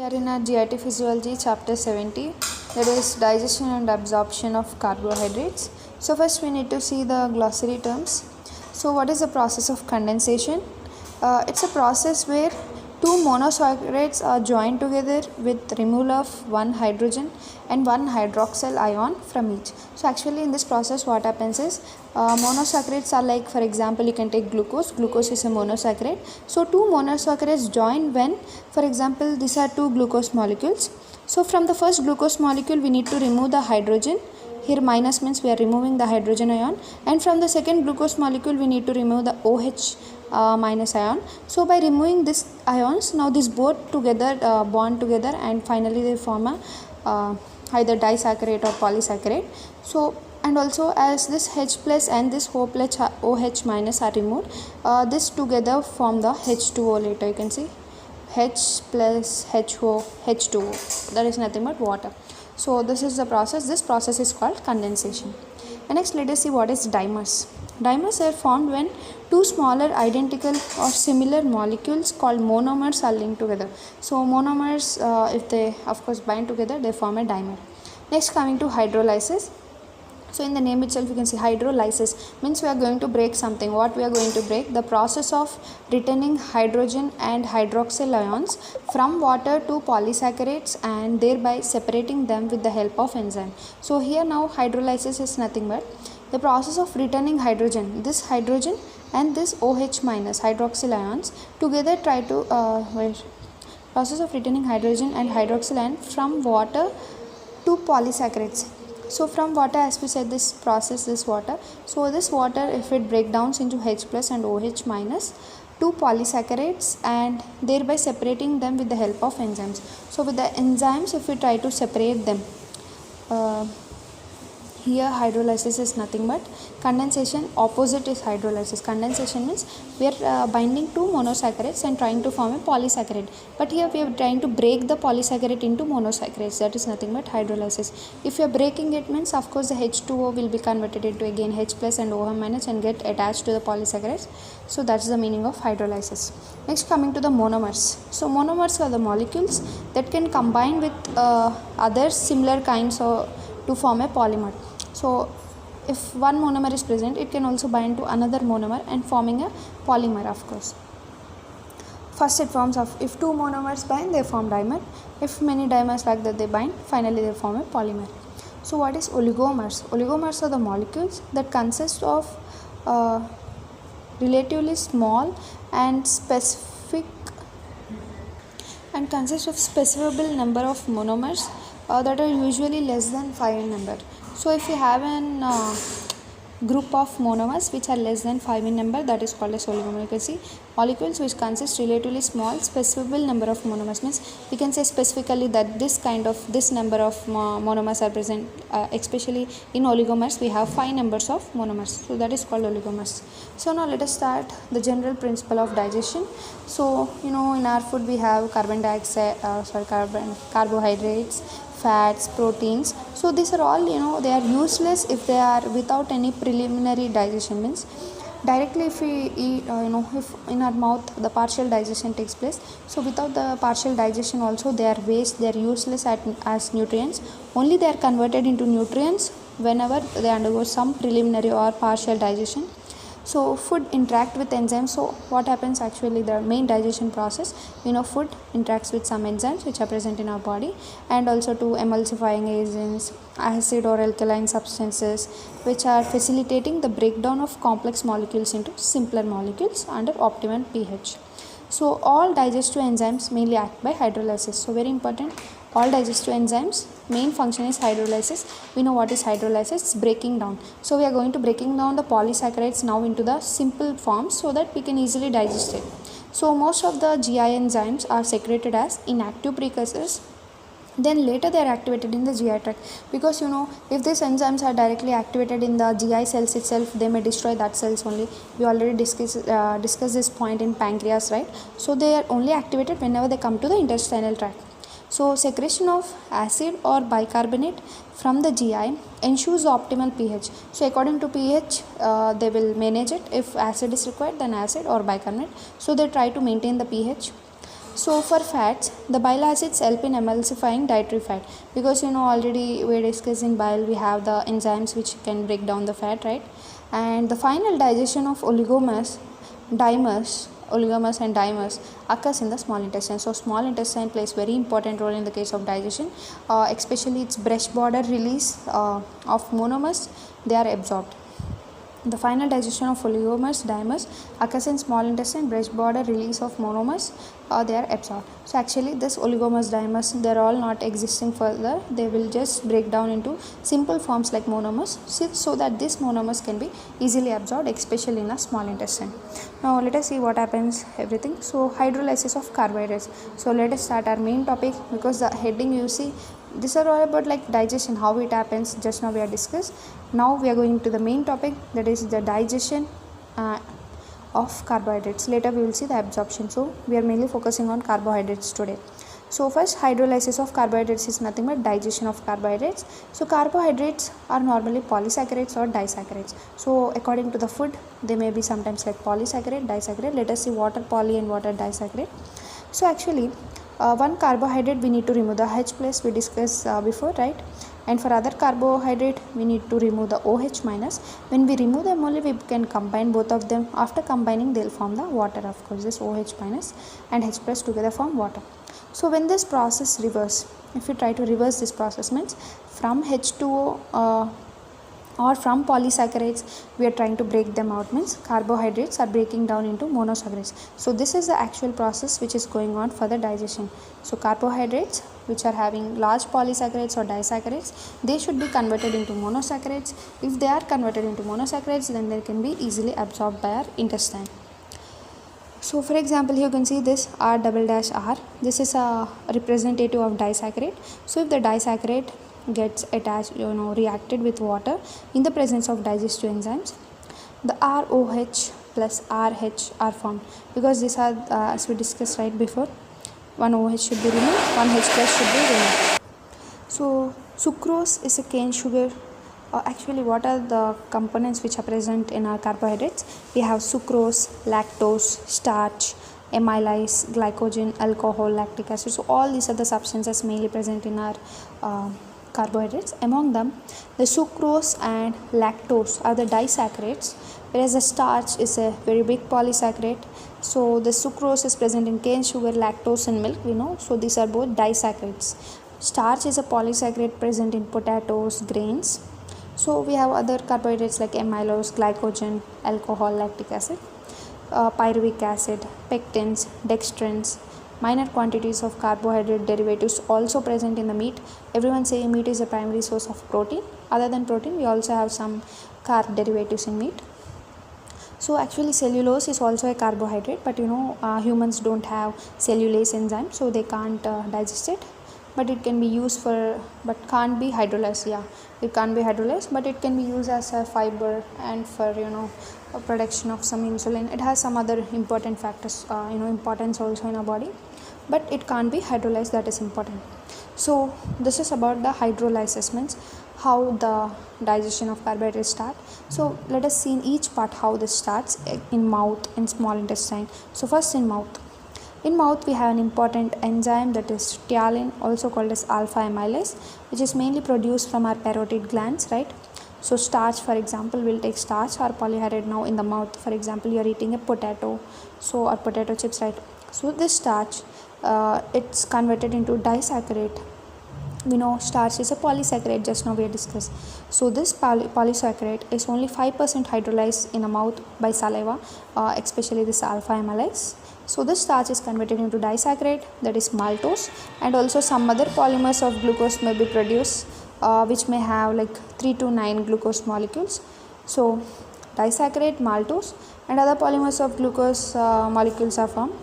are in our GIT Physiology chapter 70, that is digestion and absorption of carbohydrates. So first we need to see the glossary terms. So what is the process of condensation? It's a process where two monosaccharides are joined together with removal of one hydrogen and one hydroxyl ion from each. So actually in this process what happens is monosaccharides are like, for example, you can take glucose. Glucose is a monosaccharide. So two monosaccharides join when, for example, these are two glucose molecules. So from the first glucose molecule we need to remove the hydrogen. Here minus means we are removing the hydrogen ion, and from the second glucose molecule we need to remove the OH minus ion. So by removing these ions, now these both together bond together and finally they form a either disaccharide or polysaccharide. So and also as this H plus and this OH minus are removed, this together form the H2O. Later you can see H plus HO, H2O, that is nothing but water. So this is the process. This process is called condensation. And next let us see what is dimers. Dimers are formed when two smaller identical or similar molecules called monomers are linked together. So monomers, if they of course bind together, they form a dimer. Next, coming to hydrolysis. So in the name itself you can see hydrolysis means we are going to break something. What we are going to break? The process of returning hydrogen and hydroxyl ions from water to polysaccharides and thereby separating them with the help of enzyme. So here now hydrolysis is nothing but the process of returning hydrogen, this hydrogen and this OH minus hydroxyl ions together try to process of returning hydrogen and hydroxyl ion from water to polysaccharides. So from water, as we said, this process, this water, so this water, if it breaks down into H plus and OH minus, two polysaccharides and thereby separating them with the help of enzymes. So with the enzymes, if we try to separate them, here hydrolysis is nothing but condensation. Opposite is hydrolysis. Condensation means we are binding two monosaccharides and trying to form a polysaccharide, but here we are trying to break the polysaccharide into monosaccharides. That is nothing but hydrolysis. If you are breaking it means of course the H2O will be converted into again H plus and OH minus and get attached to the polysaccharides. So that's the meaning of hydrolysis. Next, coming to the monomers. So monomers are the molecules that can combine with other similar kinds to form a polymer. So if one monomer is present, it can also bind to another monomer and forming a polymer, of course. First it forms of, if two monomers bind, they form dimer. If many dimers like that they bind, finally they form a polymer. So what is oligomers? Oligomers are the molecules that consist of relatively small and specific and consist of specifiable number of monomers that are usually less than 5 in number. So if you have an group of monomers which are less than 5 in number, that is called as oligomer. You can see molecules which consist relatively small specifiable number of monomers, means we can say specifically that this number of monomers are present, especially in oligomers we have 5 numbers of monomers, so that is called oligomers. So now let us start the general principle of digestion. So in our food we have carbohydrates, fats, proteins. So these are all they are useless if they are without any preliminary digestion, means directly if we eat if in our mouth the partial digestion takes place. So without the partial digestion also they are waste, they are useless as nutrients. Only they are converted into nutrients whenever they undergo some preliminary or partial digestion. So food interact with enzymes. So what happens actually, the main digestion process, food interacts with some enzymes which are present in our body, and also to emulsifying agents, acid or alkaline substances which are facilitating the breakdown of complex molecules into simpler molecules under optimum pH. So all digestive enzymes mainly act by hydrolysis. So very important, all digestive enzymes main function is hydrolysis. We know what is hydrolysis, it's breaking down. So we are going to breaking down the polysaccharides now into the simple forms so that we can easily digest it. So most of the GI enzymes are secreted as inactive precursors, then later they are activated in the GI tract, because if these enzymes are directly activated in the GI cells itself, they may destroy that cells only. We already discussed this point in pancreas, right? So they are only activated whenever they come to the intestinal tract. So secretion of acid or bicarbonate from the GI ensures the optimal pH. So according to pH, they will manage it. If acid is required, then acid or bicarbonate. So they try to maintain the pH. So for fats, the bile acids help in emulsifying dietary fat, because already we're discussing bile, we have the enzymes which can break down the fat, right? And the final digestion of oligomers and dimers occurs in the small intestine. So small intestine plays very important role in the case of digestion, especially its brush border release of monomers, they are absorbed. The final digestion of oligomers, dimers occurs in small intestine, brush border release of monomers, they are absorbed. So actually this oligomers, dimers, they are all not existing further, they will just break down into simple forms like monomers, so that these monomers can be easily absorbed, especially in a small intestine. Now let us see what happens everything. So hydrolysis of carbohydrates. So let us start our main topic, because the heading you see, these are all about like digestion, how it happens. Just now we are discussed. Now we are going to the main topic, that is the digestion of carbohydrates. Later we will see the absorption. So we are mainly focusing on carbohydrates today. So first, hydrolysis of carbohydrates is nothing but digestion of carbohydrates. So carbohydrates are normally polysaccharides or disaccharides. So according to the food, they may be sometimes like polysaccharide, disaccharide. Let us see what are poly and what are disaccharide. So actually, one carbohydrate we need to remove the H plus, we discussed before, right? And for other carbohydrate we need to remove the OH minus. When we remove them only, we can combine both of them. After combining, they'll form the water. Of course, this OH minus and H plus together form water. So when this process reverse, if you try to reverse this process, means from H2O or from polysaccharides we are trying to break them out, means carbohydrates are breaking down into monosaccharides. So this is the actual process which is going on for the digestion. So carbohydrates which are having large polysaccharides or disaccharides, they should be converted into monosaccharides. If they are converted into monosaccharides, then they can be easily absorbed by our intestine. So for example, here you can see this R double dash R, this is a representative of disaccharide. So if the disaccharide gets attached, reacted with water in the presence of digestive enzymes, the ROH plus RH are formed, because these are as we discussed right before, one OH should be removed, one H plus should be removed. So sucrose is a cane sugar. Actually, what are the components which are present in our carbohydrates? We have sucrose, lactose, starch, amylase, glycogen, alcohol, lactic acid. So all these are the substances mainly present in our carbohydrates. Among them, the sucrose and lactose are the disaccharides, whereas the starch is a very big polysaccharide. So the sucrose is present in cane sugar, lactose in milk, we know. So these are both disaccharides. Starch is a polysaccharide present in potatoes, grains. So we have other carbohydrates like amylose, glycogen, alcohol, lactic acid, pyruvic acid, pectins, dextrins. Minor quantities of carbohydrate derivatives also present in the meat. Everyone say meat is a primary source of protein. Other than protein, we also have some carb derivatives in meat. So actually cellulose is also a carbohydrate, but humans don't have cellulase enzyme, so they can't digest it. But it can be used for, but can't be hydrolyzed. Yeah, it can't be hydrolyzed, but it can be used as a fiber and for production of some insulin. It has some other important factors, importance also in our body, but it can't be hydrolyzed. That is important. So this is about the hydrolysis, means how the digestion of carbohydrates start. So let us see in each part how this starts in mouth, in small intestine. So first in mouth. In mouth we have an important enzyme, that is ptyalin, also called as alpha amylase, which is mainly produced from our parotid glands, right? So starch, for example, we'll take starch or polyhydrate now in the mouth. For example, you are eating a potato, or potato chips, right? So this starch, it's converted into disaccharide. We know starch is a polysaccharide, just now we have discussed. So this polysaccharide is only 5% hydrolyzed in a mouth by saliva, especially this alpha amylase. So this starch is converted into disaccharide, that is maltose, and also some other polymers of glucose may be produced, which may have like 3 to 9 glucose molecules. So disaccharide, maltose, and other polymers of glucose molecules are formed.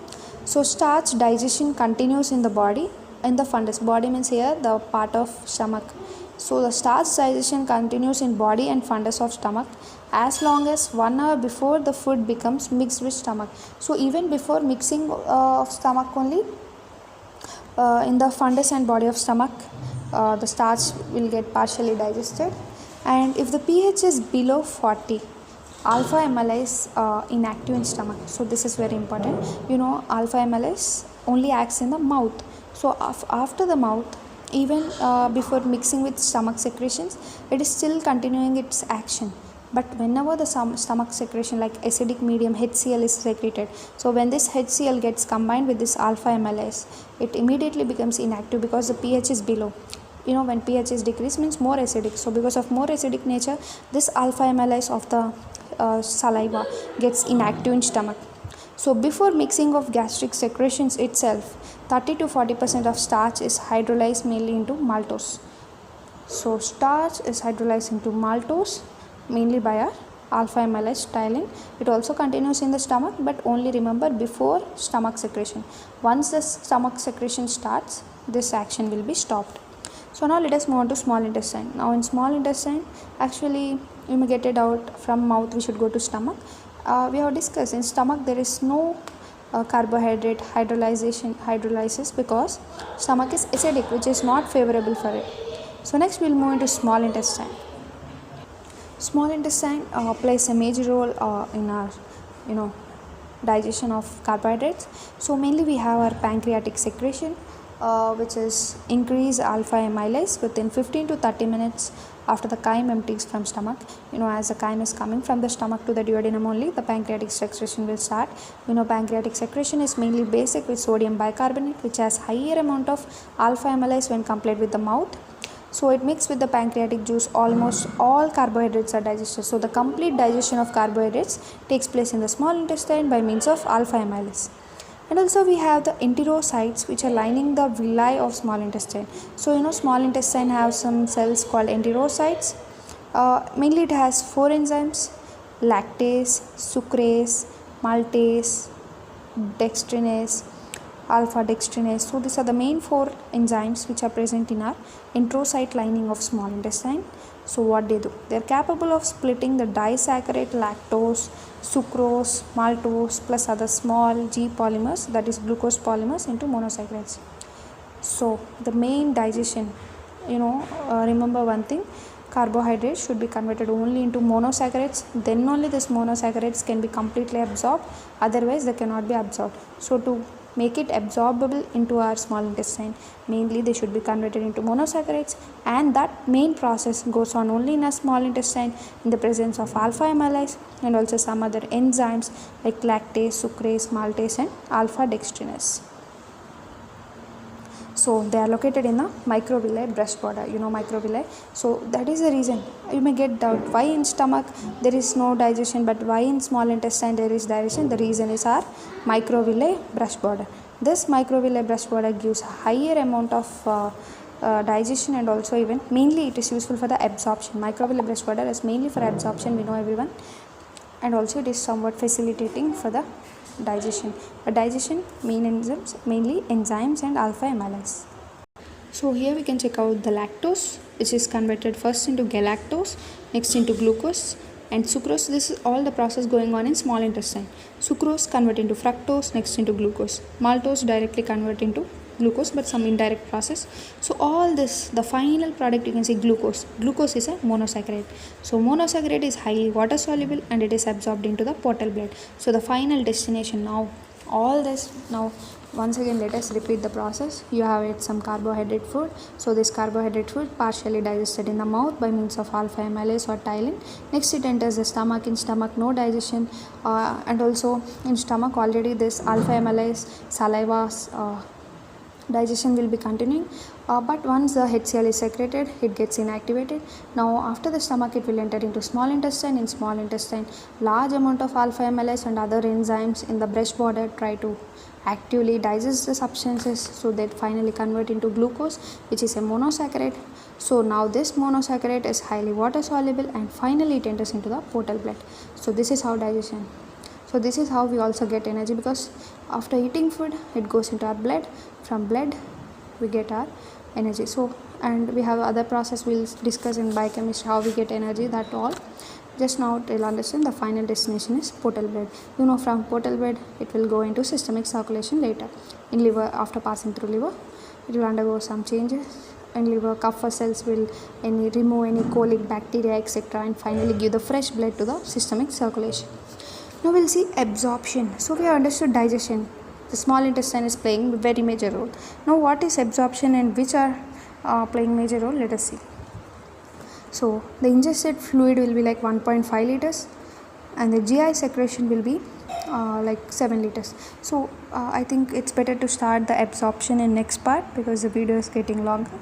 So starch digestion continues in the body, in the fundus. Body means here the part of stomach. So the starch digestion continues in body and fundus of stomach as long as 1 hour before the food becomes mixed with stomach. So even before mixing of stomach only, in the fundus and body of stomach, the starch will get partially digested. And if the pH is below 40, alpha MLA is inactive in stomach. So this is very important. Alpha MLA only acts in the mouth. So after the mouth, even before mixing with stomach secretions, it is still continuing its action. But whenever the stomach secretion like acidic medium HCl is secreted, so when this HCl gets combined with this alpha MLAs, it immediately becomes inactive because the pH is below. When pH is decreased means more acidic. So because of more acidic nature, this alpha MLAs of the saliva gets inactive in stomach. So before mixing of gastric secretions itself, 30 to 40% of starch is hydrolyzed mainly into maltose. So starch is hydrolyzed into maltose mainly by our alpha MLA ptyalin. It also continues in the stomach, but only remember before stomach secretion. Once the stomach secretion starts, this action will be stopped. So now let us move on to small intestine. Now in small intestine, actually you may get it out from mouth, we should go to stomach. We have discussed in stomach there is no carbohydrate hydrolysis because stomach is acidic, which is not favorable for it. So next we will move into small intestine. Small intestine plays a major role in our digestion of carbohydrates. So mainly we have our pancreatic secretion, which is increase alpha amylase within 15 to 30 minutes after the chyme empties from stomach. As the chyme is coming from the stomach to the duodenum only, the pancreatic secretion will start. Pancreatic secretion is mainly basic with sodium bicarbonate, which has higher amount of alpha amylase when compared with the mouth. So it mixed with the pancreatic juice, almost all carbohydrates are digested. So the complete digestion of carbohydrates takes place in the small intestine by means of alpha amylase. And also we have the enterocytes, which are lining the villi of small intestine. So small intestine have some cells called enterocytes. Mainly it has 4 enzymes: lactase, sucrase, maltase, dextrinase, alpha dextrinase. So these are the main 4 enzymes which are present in our enterocyte lining of small intestine. So what they do, they are capable of splitting the disaccharide lactose, sucrose, maltose plus other small G polymers, that is glucose polymers, into monosaccharides. So the main digestion, remember one thing, carbohydrates should be converted only into monosaccharides, then only this monosaccharides can be completely absorbed, otherwise they cannot be absorbed. So to make it absorbable into our small intestine, mainly they should be converted into monosaccharides, and that main process goes on only in a small intestine in the presence of alpha amylase and also some other enzymes like lactase, sucrase, maltase and alpha dextrinase. So they are located in the microvilli breast border, microvilli. So that is the reason you may get doubt why in stomach there is no digestion but why in small intestine there is digestion. The reason is our microvilli breast border. This microvilli breast border gives a higher amount of digestion, and also even mainly it is useful for the absorption. Microvilli breast border is mainly for absorption, we know everyone, and also it is somewhat facilitating for the digestion. But digestion mainly enzymes and alpha amylase. So here we can check out the lactose, which is converted first into galactose, next into glucose and sucrose. This is all the process going on in small intestine. Sucrose convert into fructose, next into glucose. Maltose directly convert into glucose, but some indirect process. So all this, the final product, you can see glucose. Glucose is a monosaccharide. So monosaccharide is highly water soluble and it is absorbed into the portal blood. So the final destination, now all this, now once again let us repeat the process. You have ate some carbohydrate food. So this carbohydrate food partially digested in the mouth by means of alpha amylase or ptyalin. Next it enters the stomach. In stomach no digestion, and also in stomach already this alpha amylase saliva digestion will be continuing, but once the HCl is secreted, it gets inactivated. Now after the stomach it will enter into small intestine. In small intestine, large amount of alpha amylase and other enzymes in the breast border try to actively digest the substances, so they finally convert into glucose, which is a monosaccharide. So now this monosaccharide is highly water soluble and finally it enters into the portal blood. So this is how digestion. So this is how we also get energy, because after eating food it goes into our blood. From blood we get our energy. So, and we have other process we'll discuss in biochemistry how we get energy, that all. Just now you'll understand the final destination is portal blood. From portal blood it will go into systemic circulation later in liver. After passing through liver it will undergo some changes and liver, Kupffer cells will remove any colic bacteria, etc., and finally give the fresh blood to the systemic circulation. Now we'll see absorption. So we have understood digestion. The small intestine is playing a very major role. Now what is absorption and which are playing major role? Let us see. So the ingested fluid will be like 1.5 liters and the GI secretion will be like 7 liters. So I think it's better to start the absorption in next part because the video is getting longer.